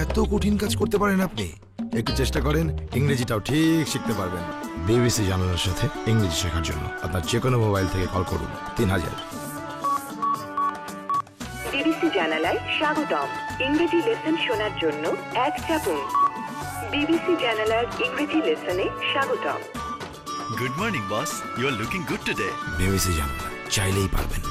এত কঠিন কাজ করতে পারেন আপনি? একটু চেষ্টা করেন, ইংরেজিটাও ঠিক শিখতে পারবেন। বিবিসি জানালার সাথে ইংরেজি শেখার জন্য আপনার যে কোনো মোবাইল থেকে কল করুন 3000। বিবিসি জানালায় স্বাগতম। ইংরেজি লেসন শোনার জন্য 1 চাপুন। বিবিসি জানালার ইংরেজি লেসনে স্বাগতম। Good morning, boss. You are looking good today. BBC জানালা, চাইলেই পারবেন।